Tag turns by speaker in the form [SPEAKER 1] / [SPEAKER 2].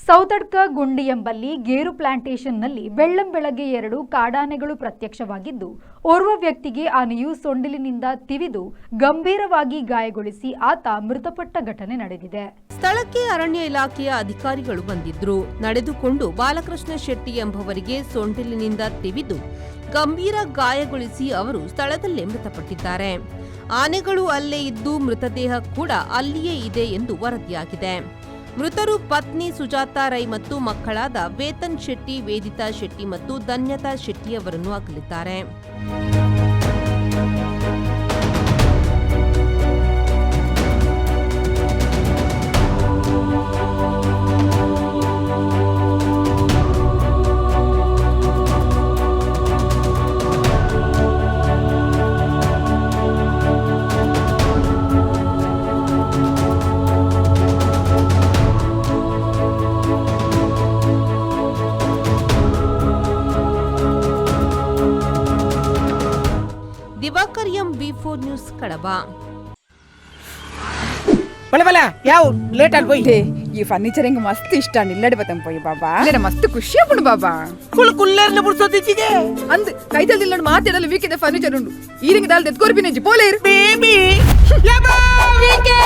[SPEAKER 1] ಸೌತಡ್ಕ ಗುಂಡಿ ಎಂಬಲ್ಲಿ ಗೇರು ಪ್ಲಾಂಟೇಶನ್ನಲ್ಲಿ ಬೆಳ್ಳಂಬೆಳಗ್ಗೆ 2 ಕಾಡಾನೆಗಳು ಪ್ರತ್ಯಕ್ಷವಾಗಿದ್ದು, ಓರ್ವ ವ್ಯಕ್ತಿಗೆ ಆನೆಯು ಸೊಂಡಿಲಿನಿಂದ ತಿವಿದು ಗಂಭೀರವಾಗಿ ಗಾಯಗೊಳಿಸಿ ಆತ ಮೃತಪಟ್ಟ ಘಟನೆ ನಡೆದಿದೆ.
[SPEAKER 2] ಸ್ಥಳಕ್ಕೆ ಅರಣ್ಯ ಇಲಾಖೆಯ ಅಧಿಕಾರಿಗಳು ಬಂದಿದ್ರು. ನಡೆದುಕೊಂಡು ಬಾಲಕೃಷ್ಣ ಶೆಟ್ಟಿ ಎಂಬುವರಿಗೆ ಸೊಂಡಿಲಿನಿಂದ ತಿವಿದು ಗಂಭೀರ ಗಾಯಗೊಳಿಸಿ ಅವರು ಸ್ಥಳದಲ್ಲೇ ಮೃತಪಟ್ಟಿದ್ದಾರೆ. ಆನೆಗಳು ಅಲ್ಲೇ ಇದ್ದು ಮೃತದೇಹ ಕೂಡ ಅಲ್ಲಿಯೇ ಇದೆ ಎಂದು ವರದಿಯಾಗಿದೆ. ಮೃತರು ಪತ್ನಿ ಸುಜಾತಾ ರೈ ಮತ್ತು ಮಕ್ಕಳಾದ ವೇತನ್ ಶೆಟ್ಟಿ, ವೇದಿತಾ ಶೆಟ್ಟಿ ಮತ್ತು ಧನ್ಯತಾ ಶೆಟ್ಟಿ ಅವರನ್ನು ಅಗಲಿದ್ದಾರೆ. B4 ನ್ಯೂಸ್ ಕಡಬ.
[SPEAKER 3] ಯಾವ ಲೇಟ್ ಆಗಿ పోయి
[SPEAKER 4] ಈ ಫರ್ನಿಚರ್ ಹಿಂಗ ಮಸ್ತ್ ಇಷ್ಟ ನಿಲ್ಲಡಿ ಬತ್ತಂ పోయి ಬಾಬಾ ಇಲ್ಲ ಮಸ್ತ್ ಖುಷಿ ಆಗ್ಬಿಡು ಬಾಬಾ
[SPEAKER 3] ಕುಲ್ಲರ್ನ ಬುಡ್ಸೋದಿಚ್ಚಿಗೆ
[SPEAKER 4] ಅಂದ್ ಕೈದಲ್ಲಿ ನಿಲ್ಲಡಿ ಮಾತಾಡಲ್ಲ ವೀಕಿದೆ ಫರ್ನಿಚರ್ ಉಂಡು ಈರಿಂಗ ದಾಲ್ ತೆತ್ಕೋರ್ಬಿನೆಂಜಿ ಪೋಲೇರ್
[SPEAKER 3] ಬೇಬಿ
[SPEAKER 4] ವೀಕೆ